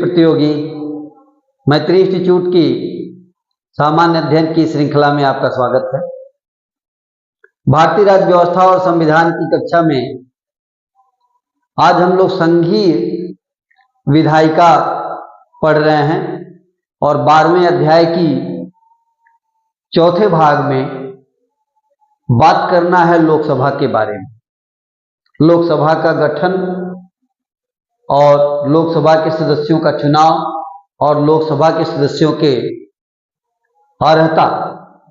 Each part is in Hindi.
प्रतियोगी मैत्री इंस्टीट्यूट की सामान्य अध्ययन की श्रृंखला में आपका स्वागत है। भारतीय राज्य व्यवस्था और संविधान की कक्षा में आज हम लोग संघीय विधायिका पढ़ रहे हैं और 12वें अध्याय की चौथे भाग में बात करना है लोकसभा के बारे में। लोकसभा का गठन और लोकसभा के सदस्यों का चुनाव और लोकसभा के सदस्यों के अर्हता,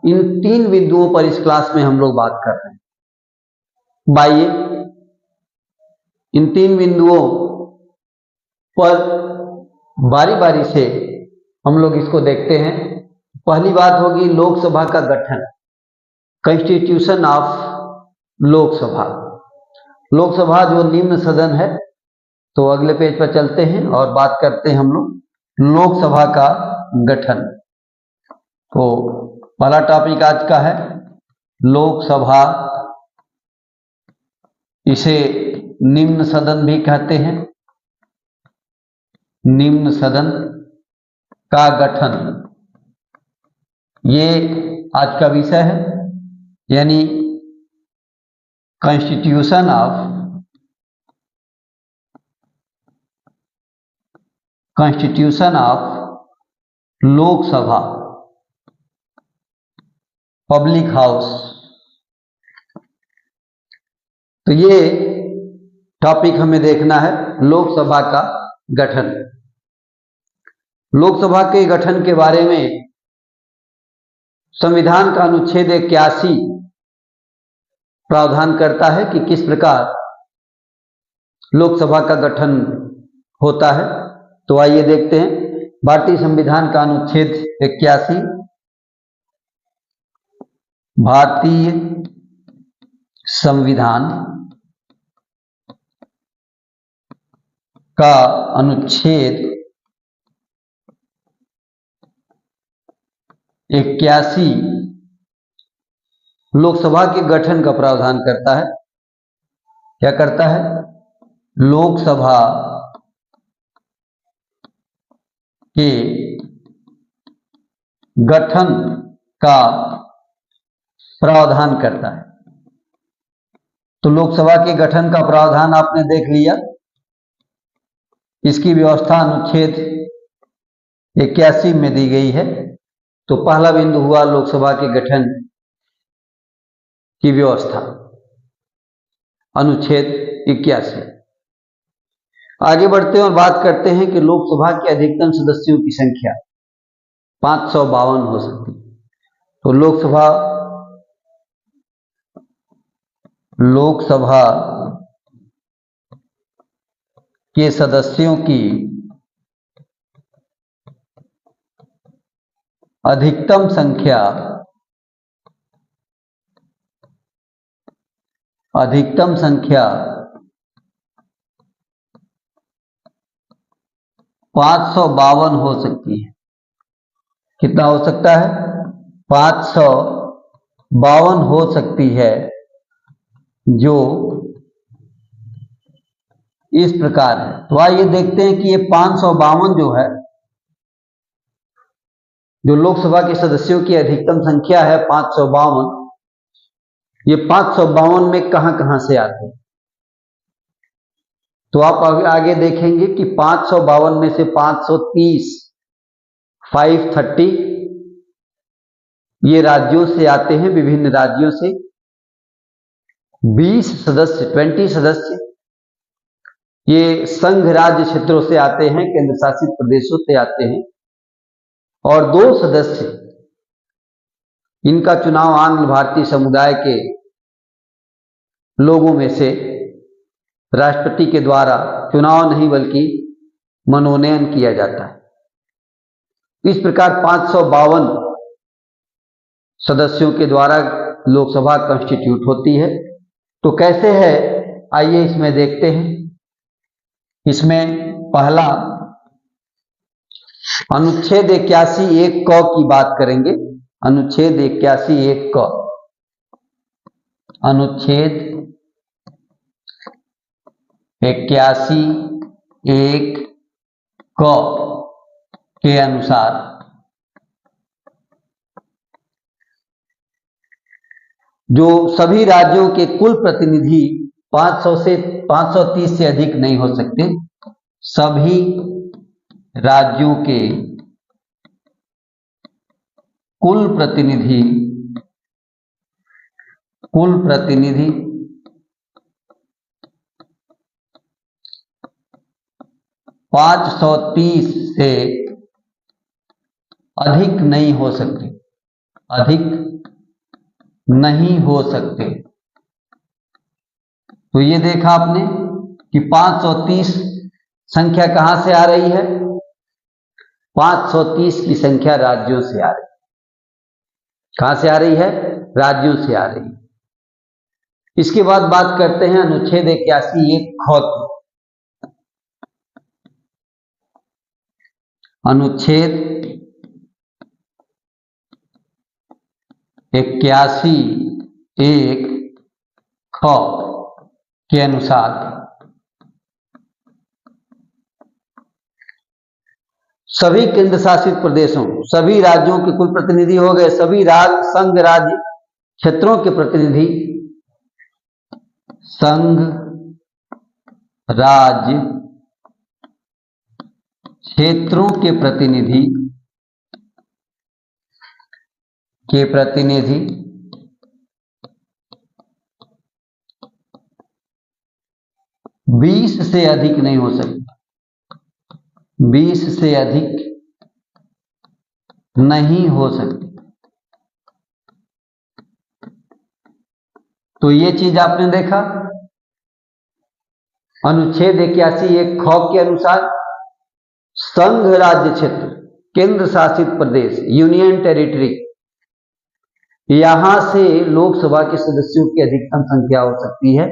इन 3 बिंदुओं पर इस क्लास में हम लोग बात कर रहे हैं। आइए इन 3 बिंदुओं पर बारी बारी से हम लोग इसको देखते हैं। पहली बात होगी लोकसभा का गठन, कॉन्स्टिट्यूशन ऑफ लोकसभा। लोकसभा जो निम्न सदन है, तो अगले पेज पर चलते हैं और बात करते हैं हम लोग लोकसभा का गठन। तो पहला टॉपिक आज का है लोकसभा। इसे निम्न सदन भी कहते हैं। निम्न सदन का गठन, ये आज का विषय है, यानी constitution of Lok Sabha, public house. तो ये टॉपिक हमें देखना है, लोकसभा का गठन। लोकसभा के गठन के बारे में संविधान का अनुच्छेद 81 प्रावधान करता है कि किस प्रकार लोकसभा का गठन होता है। तो आइए देखते हैं भारतीय संविधान का अनुच्छेद 81। भारतीय संविधान का अनुच्छेद 81 लोकसभा के गठन का प्रावधान करता है। क्या करता है? लोकसभा के गठन का प्रावधान करता है। तो लोकसभा के गठन का प्रावधान आपने देख लिया। इसकी व्यवस्था अनुच्छेद 81 में दी गई है। तो पहला बिंदु हुआ लोकसभा के गठन की व्यवस्था, अनुच्छेद 81। आगे बढ़ते हैं और बात करते हैं कि लोकसभा के अधिकतम सदस्यों की संख्या 552 हो सकती है। तो लोकसभा के सदस्यों की अधिकतम संख्या 552 हो सकती है। कितना हो सकता है? 552 हो सकती है, जो इस प्रकार है। तो आइए देखते हैं कि ये 552 जो है, जो लोकसभा के सदस्यों की अधिकतम संख्या है 552, ये 552 में कहां कहां से आते हैं। तो आप आगे देखेंगे कि 552 में से 530 ये राज्यों से आते हैं, विभिन्न राज्यों से। 20 सदस्य ये संघ राज्य क्षेत्रों से आते हैं, केंद्र शासित प्रदेशों से आते हैं। और 2 सदस्य, इनका चुनाव आंध्र भारतीय समुदाय के लोगों में से राष्ट्रपति के द्वारा चुनाव नहीं बल्कि मनोनयन किया जाता है। इस प्रकार 552 सदस्यों के द्वारा लोकसभा कॉन्स्टिट्यूट होती है। तो कैसे है, आइए इसमें देखते हैं। इसमें पहला अनुच्छेद 81 1 क की बात करेंगे। अनुच्छेद 81 1 क, अनुच्छेद 81 1 क के अनुसार जो सभी राज्यों के कुल प्रतिनिधि 530 से अधिक नहीं हो सकते। सभी राज्यों के कुल प्रतिनिधि 530 से अधिक नहीं हो सकते, तो ये देखा आपने कि 530 संख्या कहां से आ रही है? 530 की संख्या राज्यों से आ रही है। कहां से आ रही है? राज्यों से आ रही है। इसके बाद बात करते हैं अनुच्छेद 81 ख की। अनुच्छेद 81 ख के अनुसार सभी केंद्र शासित प्रदेशों, सभी राज्यों के कुल प्रतिनिधि हो गए, सभी संघ राज्य क्षेत्रों के प्रतिनिधि, संघ राज्य क्षेत्रों के प्रतिनिधि 20 से अधिक नहीं हो सकते, 20 से अधिक नहीं हो सकती। तो ये चीज आपने देखा। अनुच्छेद 81 ख के अनुसार संघ राज्य क्षेत्र, केंद्र शासित प्रदेश, यूनियन टेरिटरी, यहां से लोकसभा के सदस्यों की अधिकतम संख्या हो सकती है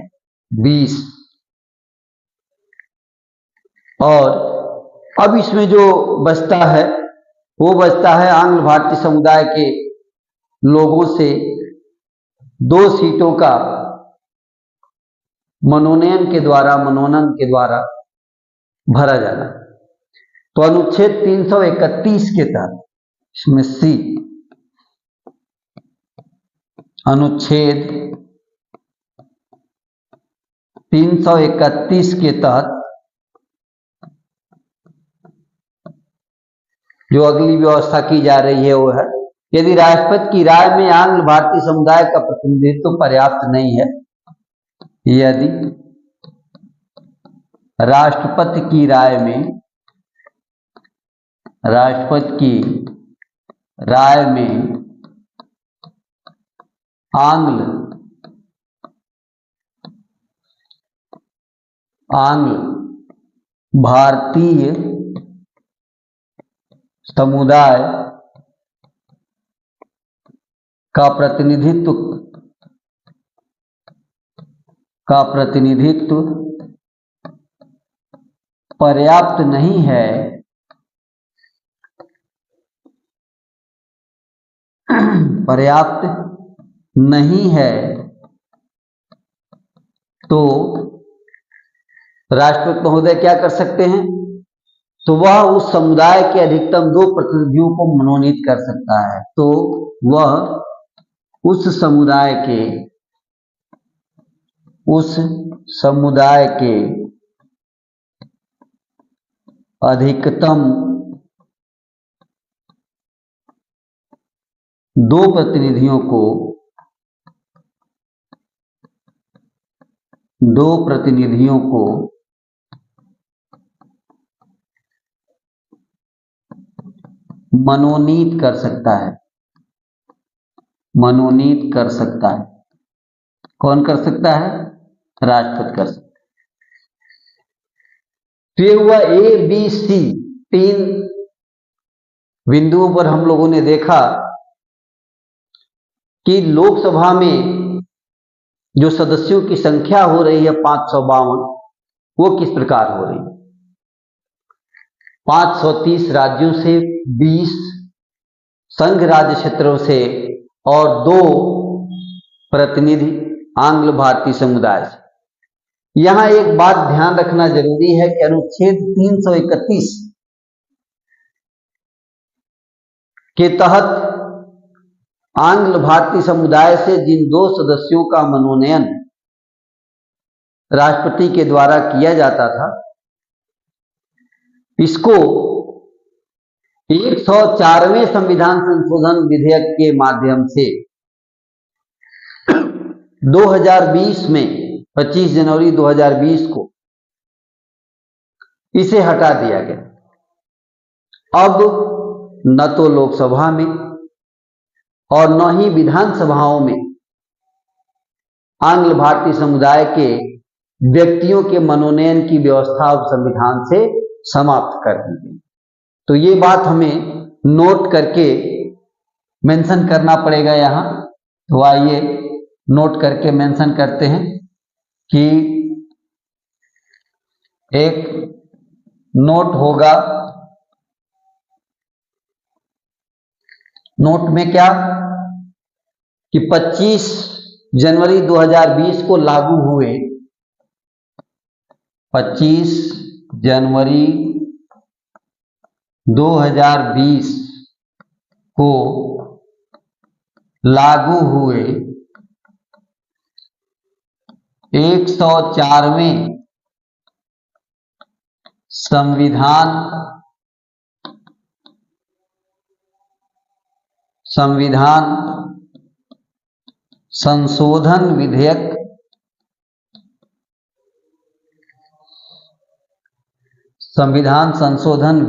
20। और अब इसमें जो बचता है वो बचता है आंग्ल भारतीय समुदाय के लोगों से 2 सीटों का मनोनयन के द्वारा भरा जाना। तो अनुच्छेद 331 के तहत इसमें सी, अनुच्छेद 331 के तहत जो अगली व्यवस्था की जा रही है वो है, यदि राष्ट्रपति की राय में आंग्ल भारतीय समुदाय का प्रतिनिधित्व पर्याप्त नहीं है, यदि राष्ट्रपति की राय में आंग्ल भारतीय समुदाय का प्रतिनिधित्व पर्याप्त नहीं है, तो राष्ट्रपति महोदय क्या कर सकते हैं? तो वह उस समुदाय के अधिकतम 2 प्रतिनिधियों को मनोनीत कर सकता है। तो वह उस समुदाय के अधिकतम 2 प्रतिनिधियों को मनोनीत कर सकता है। कौन कर सकता है? राष्ट्रपति कर सकता है। तो ये हुआ ए बी सी, 3 बिंदुओं पर हम लोगों ने देखा कि लोकसभा में जो सदस्यों की संख्या हो रही है 552, वो किस प्रकार हो रही है। 530 राज्यों से, 20 संघ राज्य क्षेत्रों से और 2 प्रतिनिधि आंग्ल भारतीय समुदाय से। यहां एक बात ध्यान रखना जरूरी है कि अनुच्छेद 331 के तहत आंग्ल भारतीय समुदाय से जिन 2 सदस्यों का मनोनयन राष्ट्रपति के द्वारा किया जाता था, इसको 104वें संविधान संशोधन विधेयक के माध्यम से 2020 में 25 जनवरी 2020 को इसे हटा दिया गया। अब न तो लोकसभा में और न ही विधानसभाओं में आंग्ल भारतीय समुदाय के व्यक्तियों के मनोनयन की व्यवस्था अब संविधान से समाप्त कर दी गई। तो ये बात हमें नोट करके मेंशन करना पड़ेगा यहां। तो आइए नोट करके मेंशन करते हैं कि एक नोट होगा, नोट में क्या कि 25 जनवरी 2020 को लागू हुए, 25 जनवरी 2020 को लागू हुए 104वें संविधान संशोधन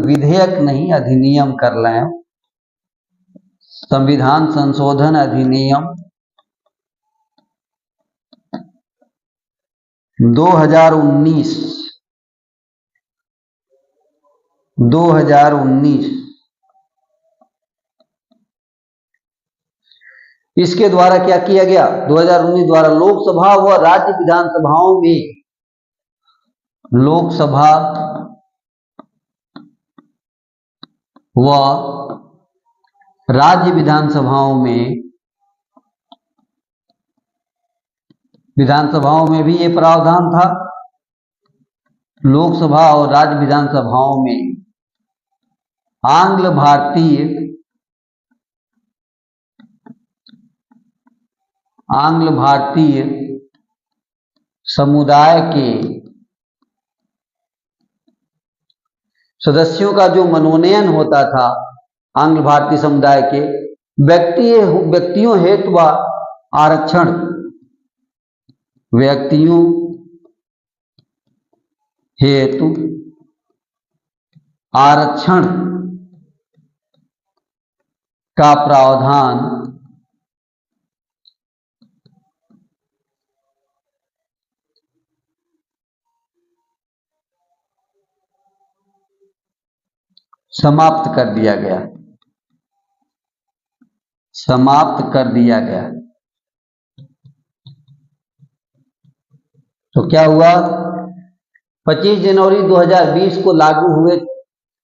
विधेयक नहीं, अधिनियम कर लें, संविधान संशोधन अधिनियम 2019 इसके द्वारा क्या किया गया, 2019 द्वारा लोकसभा व राज्य विधानसभाओं में विधानसभाओं में भी ये प्रावधान था। लोकसभा और राज्य विधानसभाओं में आंग्ल भारतीय समुदाय के सदस्यों का जो मनोनयन होता था, आंग्ल भारतीय समुदाय के व्यक्तियों हेतु आरक्षण का प्रावधान समाप्त कर दिया गया। तो क्या हुआ, 25 जनवरी 2020 को लागू हुए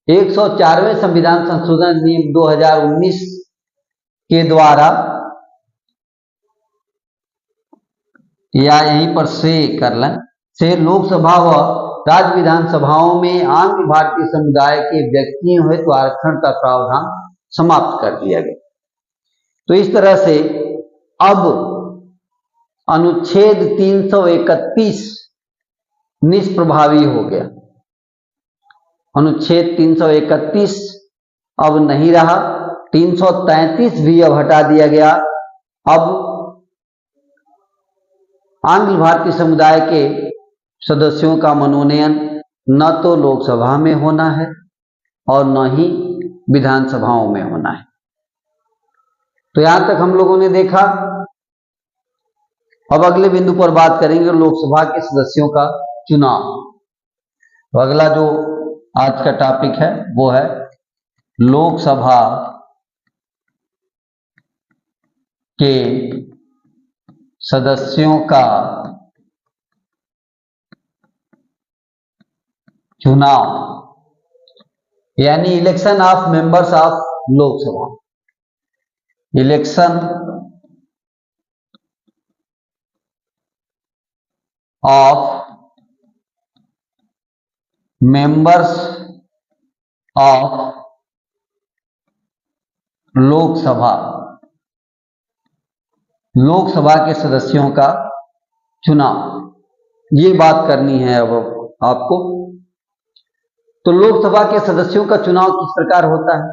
104वें संविधान संशोधन नियम 2019 के द्वारा, या यहीं पर से कर लें, से लोकसभा व राज्य विधानसभाओं में आंग्ल भारतीय समुदाय के व्यक्तियों हेतु आरक्षण का प्रावधान समाप्त कर दिया गया। तो इस तरह से अब अनुच्छेद 331 निष्प्रभावी हो गया। अनुच्छेद 331 अब नहीं रहा, 333 भी अब हटा दिया गया। अब आंग्ल भारतीय समुदाय के सदस्यों का मनोनयन न तो लोकसभा में होना है और न ही विधानसभाओं में होना है। तो यहां तक हम लोगों ने देखा। अब अगले बिंदु पर बात करेंगे लोकसभा के सदस्यों का चुनाव। तो अगला जो आज का टॉपिक है वो है लोकसभा के सदस्यों का चुनाव, यानी election of members of Lok Sabha. Election of members of Lok Sabha Lok Sabha के सदस्यों का चुनाव, ये बात करनी है अब आपको। तो लोकसभा के सदस्यों का चुनाव किस प्रकार होता है?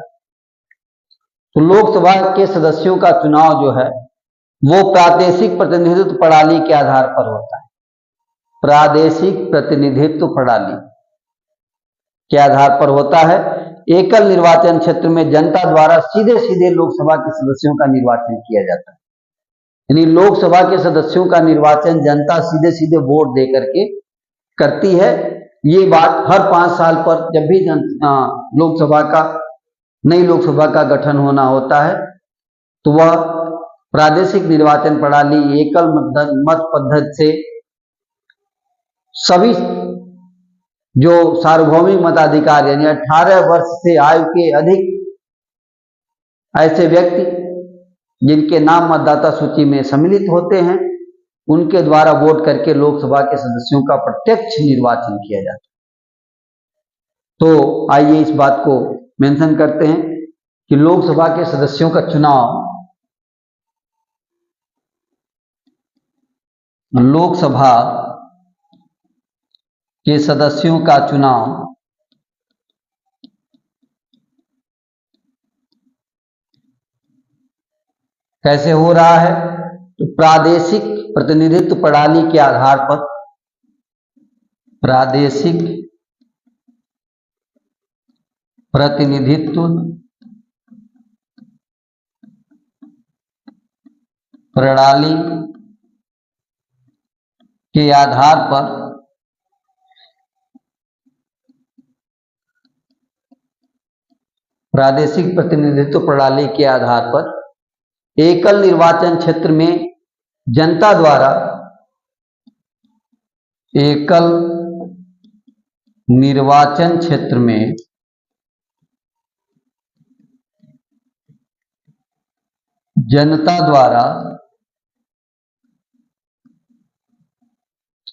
तो लोकसभा के सदस्यों का चुनाव जो है वो प्रादेशिक प्रतिनिधित्व प्रणाली के आधार पर होता है। प्रादेशिक प्रतिनिधित्व प्रणाली के आधार पर होता है। एकल निर्वाचन क्षेत्र में जनता द्वारा सीधे सीधे लोकसभा के सदस्यों का निर्वाचन किया जाता है। यानी लोकसभा के सदस्यों का निर्वाचन जनता सीधे सीधे वोट दे करके करती है। ये बात हर 5 साल पर जब भी नई लोकसभा का गठन होना होता है तो वह प्रादेशिक निर्वाचन प्रणाली एकल मत पद्धति से सभी जो सार्वभौमिक मताधिकार यानी 18 वर्ष से आयु के अधिक ऐसे व्यक्ति जिनके नाम मतदाता सूची में सम्मिलित होते हैं उनके द्वारा वोट करके लोकसभा के सदस्यों का प्रत्यक्ष निर्वाचन किया जाता है। तो आइए इस बात को मेंशन करते हैं कि लोकसभा के सदस्यों का चुनाव लोकसभा के सदस्यों का चुनाव कैसे हो रहा है? तो प्रादेशिक प्रतिनिधित्व प्रणाली के आधार पर प्रादेशिक प्रतिनिधित्व प्रणाली के आधार पर प्रादेशिक प्रतिनिधित्व प्रणाली के आधार पर एकल निर्वाचन क्षेत्र में जनता द्वारा एकल निर्वाचन क्षेत्र में जनता द्वारा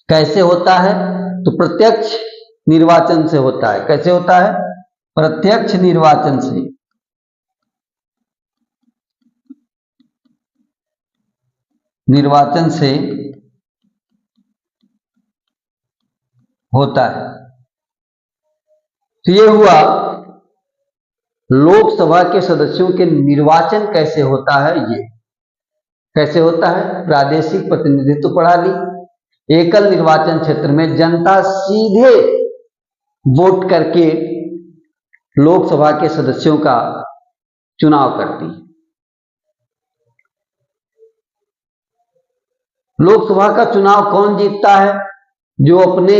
कैसे होता है? तो प्रत्यक्ष निर्वाचन से होता है। कैसे होता है? प्रत्यक्ष निर्वाचन से। निर्वाचन से होता है। तो ये हुआ लोकसभा के सदस्यों के निर्वाचन कैसे होता है। ये कैसे होता है? प्रादेशिक प्रतिनिधित्व प्रणाली एकल निर्वाचन क्षेत्र में जनता सीधे वोट करके लोकसभा के सदस्यों का चुनाव करती है। लोकसभा का चुनाव कौन जीतता है? जो अपने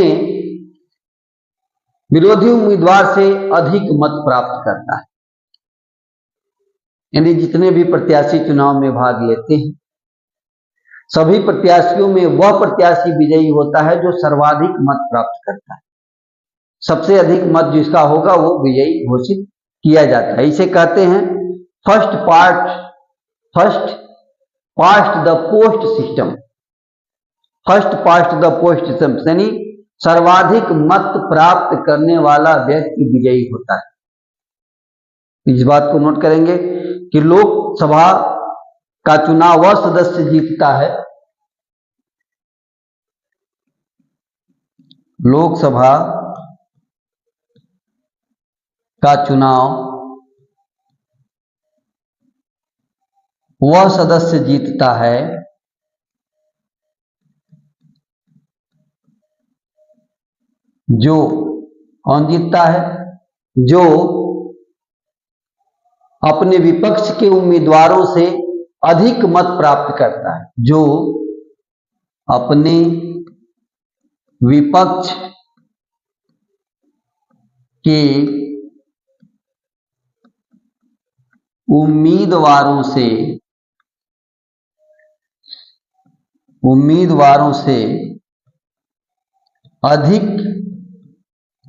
विरोधी उम्मीदवार से अधिक मत प्राप्त करता है। यानी जितने भी प्रत्याशी चुनाव में भाग लेते हैं सभी प्रत्याशियों में वह प्रत्याशी विजयी होता है जो सर्वाधिक मत प्राप्त करता है। सबसे अधिक मत जिसका होगा वो विजयी घोषित किया जाता है। इसे कहते हैं first past the post system. First past the post system यानी सर्वाधिक मत प्राप्त करने वाला व्यक्ति विजयी होता है। इस बात को नोट करेंगे कि लोकसभा का चुनाव वह सदस्य जीतता है, लोकसभा का चुनाव वह सदस्य जीतता है जो कौन जीतता है? जो अपने विपक्ष के उम्मीदवारों से अधिक मत प्राप्त करता है। जो अपने विपक्ष के उम्मीदवारों से अधिक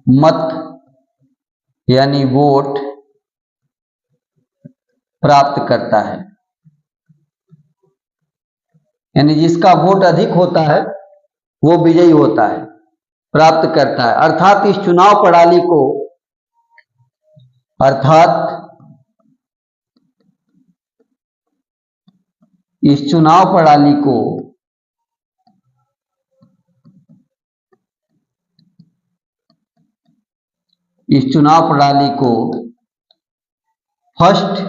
मत यानी वोट प्राप्त करता है। यानी जिसका वोट अधिक होता है वो विजयी होता है, प्राप्त करता है। अर्थात इस चुनाव प्रणाली को इस चुनाव प्रणाली को first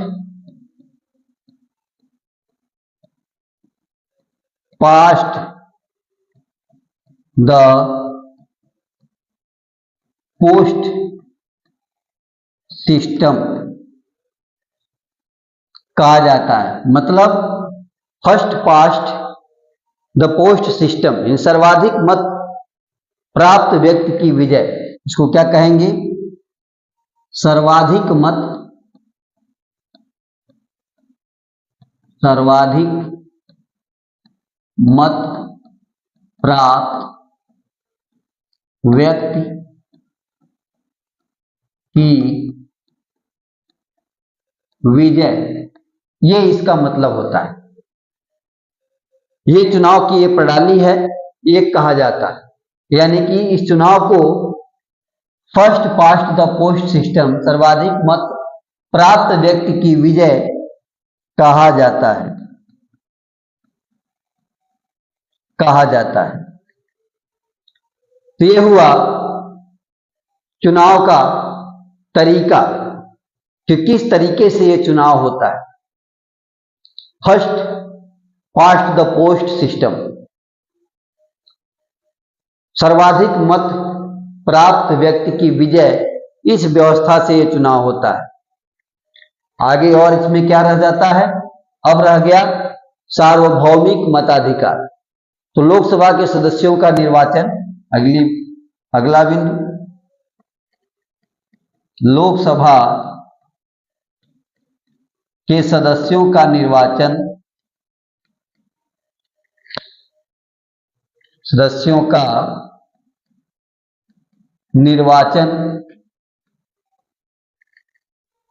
past the post system कहा जाता है। मतलब first past the post system, इन सर्वाधिक मत प्राप्त व्यक्ति की विजय, इसको क्या कहेंगे? सर्वाधिक मत प्राप्त व्यक्ति की विजय, ये इसका मतलब होता है। ये चुनाव की ये प्रणाली है, ये कहा जाता है, यानी कि इस चुनाव को first past the post system, सर्वाधिक मत प्राप्त व्यक्ति की विजय कहा जाता है। तो ये हुआ चुनाव का तरीका कि किस तरीके से ये चुनाव होता है। First past the post system, सर्वाधिक मत प्राप्त व्यक्ति की विजय, इस व्यवस्था से यह चुनाव होता है। आगे और इसमें क्या रह जाता है? अब रह गया सार्वभौमिक मताधिकार। तो लोकसभा के सदस्यों का निर्वाचन, अगला बिंदु, लोकसभा के सदस्यों का निर्वाचन,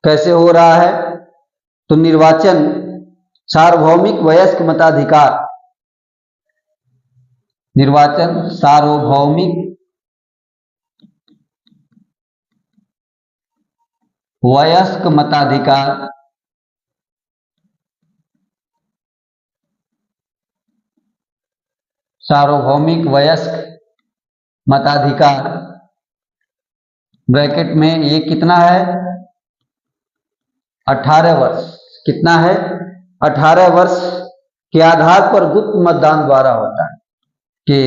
कैसे हो रहा है? तो निर्वाचन सार्वभौमिक वयस्क मताधिकार, निर्वाचन सार्वभौमिक वयस्क मताधिकार, सार्वभौमिक वयस्क मताधिकार ब्रैकेट में ये कितना है? 18 वर्ष। कितना है? 18 वर्ष के आधार पर गुप्त मतदान द्वारा होता है, के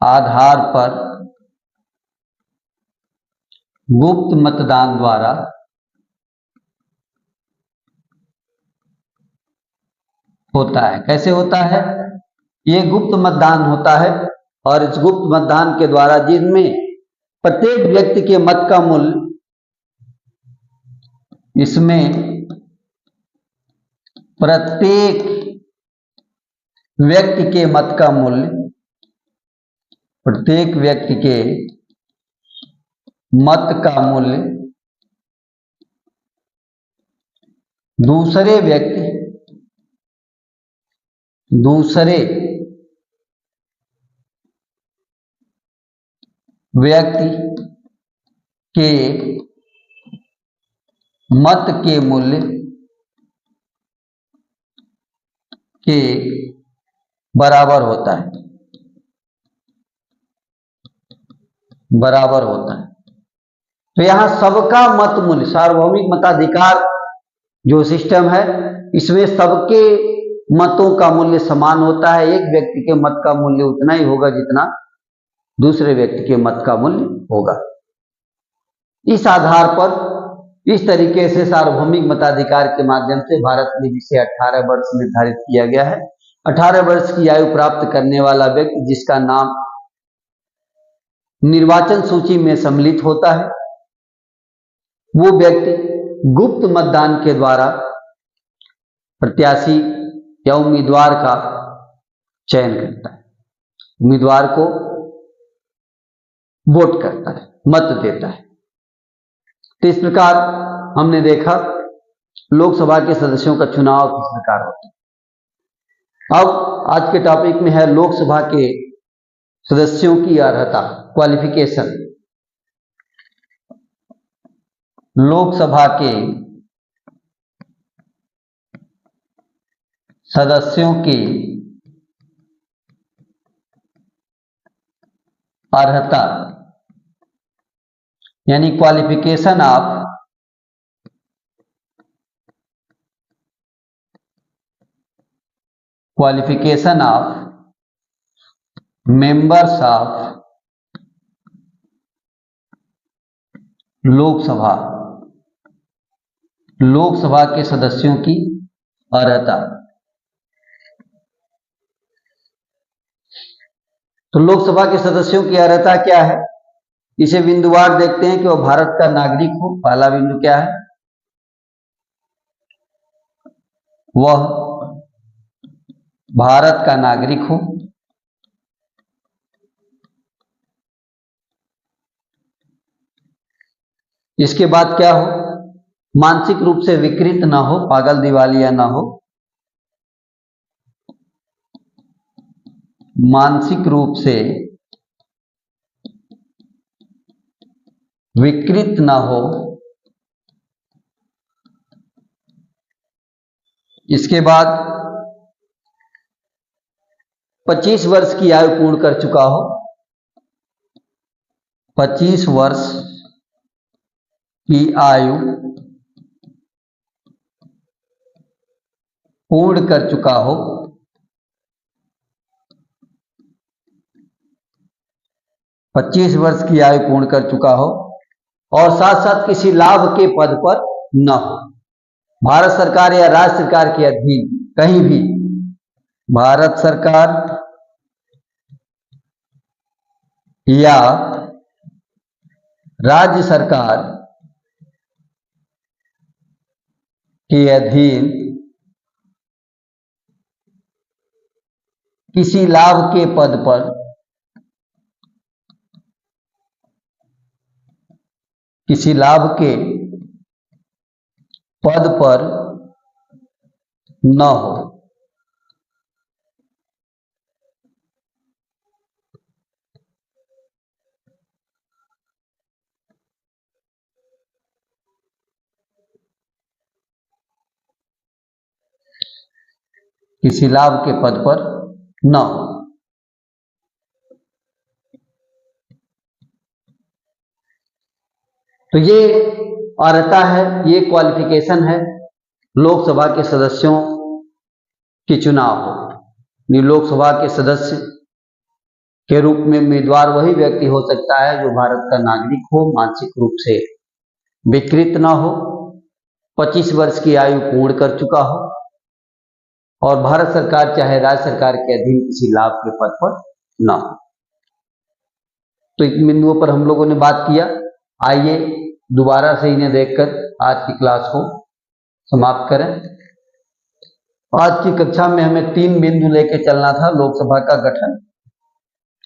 आधार पर गुप्त मतदान द्वारा होता है। कैसे होता है? ये गुप्त मतदान होता है और इस गुप्त मतदान के द्वारा, जिसमें प्रत्येक व्यक्ति के मत का मूल्य, इसमें प्रत्येक व्यक्ति के मत का मूल्य, प्रत्येक व्यक्ति के मत का मूल्य दूसरे व्यक्ति के मत के मूल्य के बराबर होता है। तो यहां सबका मत मूल्य, सार्वभौमिक मताधिकार जो सिस्टम है, इसमें सबके मतों का मूल्य समान होता है। एक व्यक्ति के मत का मूल्य उतना ही होगा जितना दूसरे व्यक्ति के मत का मूल्य होगा। इस आधार पर, इस तरीके से सार्वभौमिक मताधिकार के माध्यम से भारत में, जिसे 18 वर्ष निर्धारित किया गया है, 18 वर्ष की आयु प्राप्त करने वाला व्यक्ति जिसका नाम निर्वाचन सूची में सम्मिलित होता है, वो व्यक्ति गुप्त मतदान के द्वारा प्रत्याशी या उम्मीदवार का चयन करता है, उम्मीदवार को वोट करता है, मत देता है। तो इस प्रकार हमने देखा लोकसभा के सदस्यों का चुनाव किस प्रकार होता है। अब आज के टॉपिक में है लोकसभा के सदस्यों की अर्हता, क्वालिफिकेशन। लोकसभा के सदस्यों की अर्हता यानी qualification of members of Lok Sabha के सदस्यों की अर्हता। तो लोकसभा के सदस्यों की अर्हता क्या है, इसे बिंदुवार देखते हैं कि वह भारत का नागरिक हो। पहला बिंदु क्या है, वह भारत का नागरिक हो। इसके बाद क्या हो, मानसिक रूप से विकृत ना हो, पागल दिवालिया ना हो, मानसिक रूप से विकृत ना हो। इसके बाद 25 वर्ष की आयु पूर्ण कर चुका हो, 25 वर्ष की आयु पूर्ण कर चुका हो, 25 वर्ष की आयु पूर्ण कर चुका हो और साथ साथ किसी लाभ के पद पर न हो। भारत सरकार या राज्य सरकार के अधीन कहीं भी, भारत सरकार या राज्य सरकार के अधीन किसी लाभ के पद पर न हो। किसी लाभ के पद पर न हो। तो ये अर्हता है, ये क्वालिफिकेशन है लोकसभा के सदस्यों की चुनाव हो। लोकसभा के सदस्य के रूप में उम्मीदवार वही व्यक्ति हो सकता है जो भारत का नागरिक हो, मानसिक रूप से विकृत ना हो, 25 वर्ष की आयु पूर्ण कर चुका हो और भारत सरकार चाहे राज्य सरकार के अधीन किसी लाभ के पद पर ना हो। तो इन बिंदुओं पर हम लोगों ने बात किया। आइए दोबारा से इन्हें देखकर आज की क्लास को समाप्त करें। आज की कक्षा में हमें 3 बिंदु लेके चलना था, लोकसभा का गठन,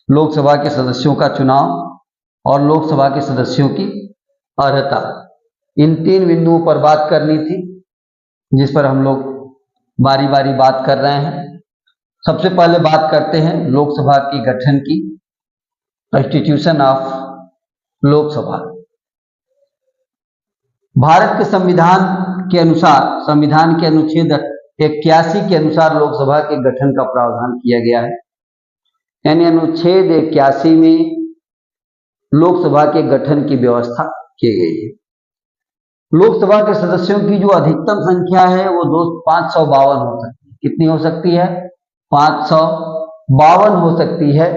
लोकसभा के सदस्यों का चुनाव और लोकसभा के सदस्यों की अर्हता। इन 3 बिंदुओं पर बात करनी थी जिस पर हम लोग बारी बारी बात कर रहे हैं। सबसे पहले बात करते हैं लोकसभा के गठन की, इंस्टीट्यूशन ऑफ लोकसभा। भारत के संविधान के अनुसार, संविधान के अनुच्छेद 81 के अनुसार लोकसभा के गठन का प्रावधान किया गया है। यानी अनुच्छेद 81 में लोकसभा के गठन की व्यवस्था की गई है। लोकसभा के सदस्यों की जो अधिकतम संख्या है वो 552 हो सकती है। कितनी हो सकती है? 552 हो सकती है।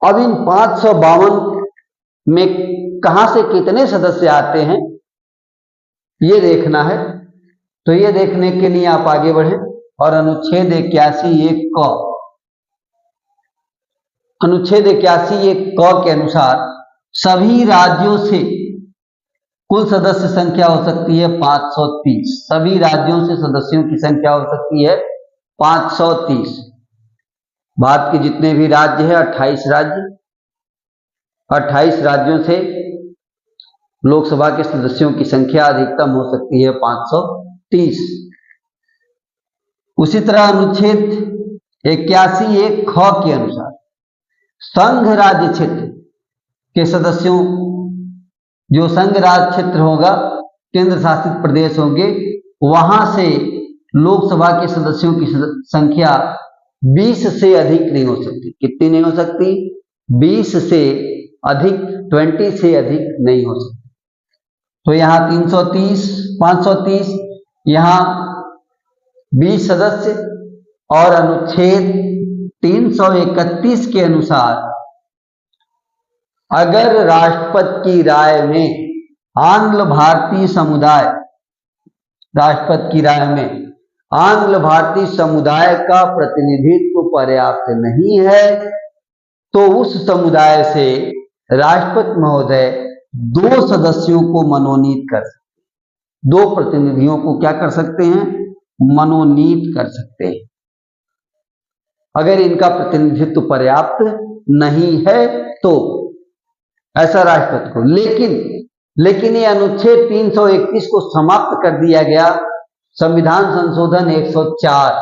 अब इन 552 में कहां से कितने सदस्य आते हैं ये देखना है। तो ये देखने के लिए आप आगे बढ़े और अनुच्छेद 81(1) के अनुसार सभी राज्यों से कुल सदस्य संख्या हो सकती है 530। सभी राज्यों से सदस्यों की संख्या हो सकती है 530। भारत के जितने भी राज्य हैं 28 राज्य, 28 राज्यों से लोकसभा के सदस्यों की संख्या अधिकतम हो सकती है 530। उसी तरह अनुच्छेद 81(1) के अनुसार संघ राज्य क्षेत्र के सदस्यों, जो संघ राज्य क्षेत्र होगा, केंद्र शासित प्रदेश होंगे, वहां से लोकसभा के सदस्यों की संख्या 20 से अधिक नहीं हो सकती। कितनी नहीं हो सकती? 20 से अधिक, 20 से अधिक नहीं हो सकती। तो यहाँ 330, 530, यहाँ 20 सदस्य, और अनुच्छेद 331 के अनुसार अगर राष्ट्रपति की राय में आंग्ल भारतीय समुदाय, राष्ट्रपति की राय में आंग्ल भारतीय समुदाय का प्रतिनिधित्व पर्याप्त नहीं है, तो उस समुदाय से राष्ट्रपति महोदय 2 सदस्यों को मनोनीत कर सकते, 2 प्रतिनिधियों को क्या कर सकते हैं? मनोनीत कर सकते हैं, अगर इनका प्रतिनिधित्व पर्याप्त नहीं है तो, ऐसा राष्ट्रपति को। लेकिन ये अनुच्छेद 331 को समाप्त कर दिया गया संविधान संशोधन 104,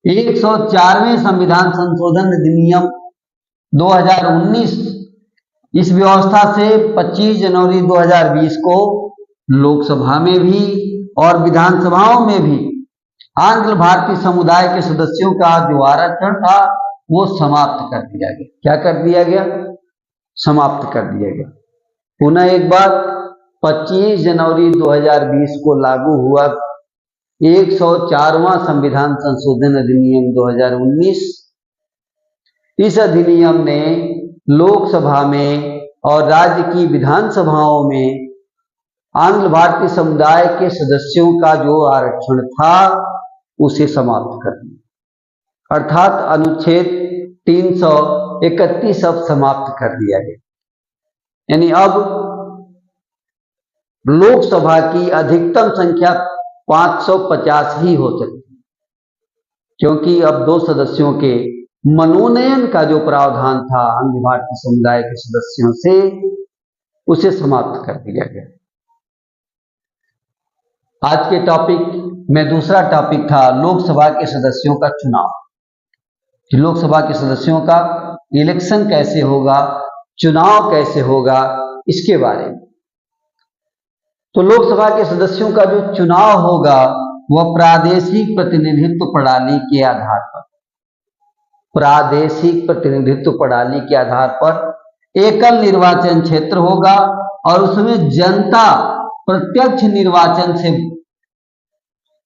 104वें संविधान संशोधन अधिनियम 2019, इस व्यवस्था से 25 जनवरी 2020 को लोकसभा में भी और विधानसभाओं में भी आंग्ल भारतीय समुदाय के सदस्यों का जो आरक्षण था वो समाप्त कर दिया गया। क्या कर दिया गया? समाप्त कर दिया गया। पुनः एक बार 25 जनवरी 2020 को लागू हुआ 104वां संविधान संशोधन अधिनियम 2019। इस अधिनियम ने लोकसभा में और राज्य की विधानसभाओं में आंग्ल भारतीय समुदाय के सदस्यों का जो आरक्षण था उसे समाप्त कर दिया, अर्थात अनुच्छेद 331 अब समाप्त कर दिया गया। यानी अब लोकसभा की अधिकतम संख्या 550 ही हो सकती है, क्योंकि अब 2 सदस्यों के मनोनयन का जो प्रावधान था आंग्ल भारतीय समुदाय के सदस्यों से, उसे समाप्त कर दिया गया। आज के टॉपिक में दूसरा टॉपिक था लोकसभा के सदस्यों का चुनाव। लोकसभा के सदस्यों का इलेक्शन कैसे होगा, चुनाव कैसे होगा, इसके बारे में। तो लोकसभा के सदस्यों का जो चुनाव होगा वह प्रादेशिक प्रतिनिधित्व प्रणाली के आधार पर, प्रादेशिक प्रतिनिधित्व प्रणाली के आधार पर एकल निर्वाचन क्षेत्र होगा और उसमें जनता प्रत्यक्ष निर्वाचन से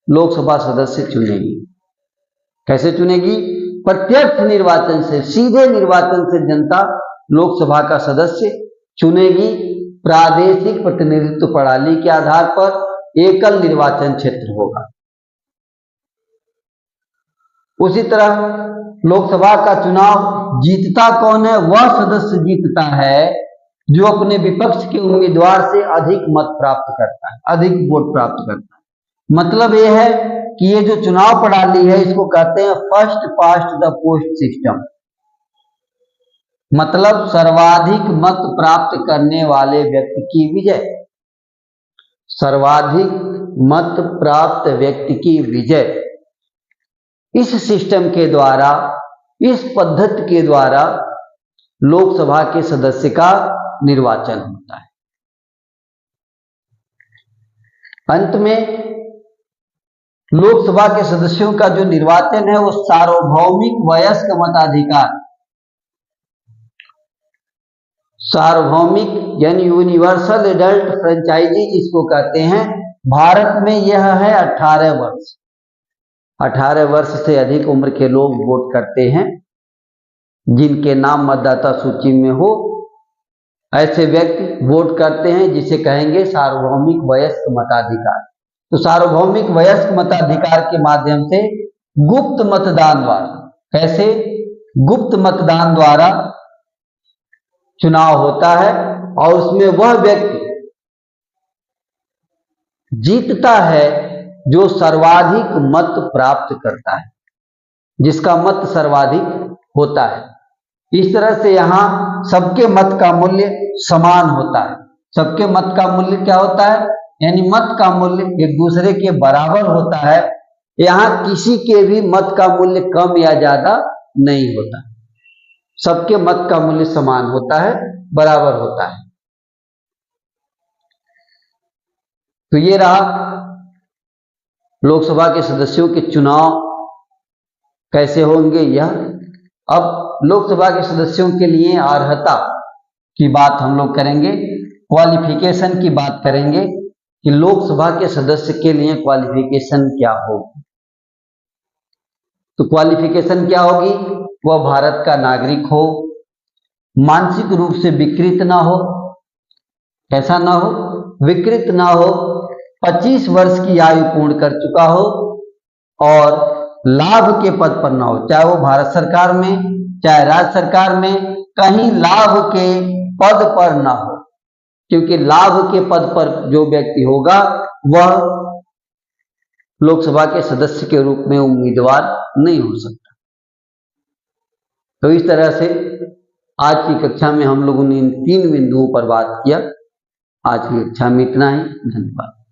लोकसभा सदस्य चुनेगी। कैसे चुनेगी? प्रत्यक्ष निर्वाचन से, सीधे निर्वाचन से जनता लोकसभा का सदस्य चुनेगी। प्रादेशिक प्रतिनिधित्व प्रणाली के आधार पर एकल निर्वाचन क्षेत्र होगा। उसी तरह लोकसभा का चुनाव जीतता कौन है? वह सदस्य जीतता है जो अपने विपक्ष के उम्मीदवार से अधिक मत प्राप्त करता है, अधिक वोट प्राप्त करता है। मतलब यह है कि ये जो चुनाव प्रणाली है इसको कहते हैं first past the post system. मतलब सर्वाधिक मत प्राप्त करने वाले व्यक्ति की विजय, सर्वाधिक मत प्राप्त व्यक्ति की विजय। इस सिस्टम के द्वारा, इस पद्धति के द्वारा लोकसभा के सदस्य का निर्वाचन होता है। अंत में लोकसभा के सदस्यों का जो निर्वाचन है वो सार्वभौमिक वयस्क मताधिकार, सार्वभौमिक यानी यूनिवर्सल एडल्ट फ्रेंचाइजी जिसको कहते हैं, भारत में यह है 18 वर्ष। 18 वर्ष से अधिक उम्र के लोग वोट करते हैं, जिनके नाम मतदाता सूची में हो ऐसे व्यक्ति वोट करते हैं, जिसे कहेंगे सार्वभौमिक वयस्क मताधिकार। तो सार्वभौमिक वयस्क मताधिकार के माध्यम से गुप्त मतदान द्वारा, कैसे? गुप्त मतदान द्वारा चुनाव होता है और उसमें वह व्यक्ति जीतता है जो सर्वाधिक मत प्राप्त करता है, जिसका मत सर्वाधिक होता है। इस तरह से यहां सबके मत का मूल्य समान होता है। सबके मत का मूल्य क्या होता है? यानी मत का मूल्य एक दूसरे के बराबर होता है। यहां किसी के भी मत का मूल्य कम या ज्यादा नहीं होता, सबके मत का मूल्य समान होता है, बराबर होता है। तो ये रहा लोकसभा के सदस्यों के चुनाव कैसे होंगे यह। अब लोकसभा के सदस्यों के लिए अर्हता की बात हम लोग करेंगे, क्वालिफिकेशन की बात करेंगे कि लोकसभा के सदस्य के लिए क्वालिफिकेशन क्या होगी। तो क्वालिफिकेशन क्या होगी, वह भारत का नागरिक हो, मानसिक रूप से विकृत ना हो, ऐसा ना हो, विकृत ना हो, 25 वर्ष की आयु पूर्ण कर चुका हो और लाभ के पद पर ना हो, चाहे वो भारत सरकार में चाहे राज्य सरकार में, कहीं लाभ के पद पर ना हो, क्योंकि लाभ के पद पर जो व्यक्ति होगा वह लोकसभा के सदस्य के रूप में उम्मीदवार नहीं हो सकता। तो इस तरह से आज की कक्षा में हम लोगों ने इन 3 बिंदुओं पर बात किया। आज की कक्षा में इतना ही, धन्यवाद।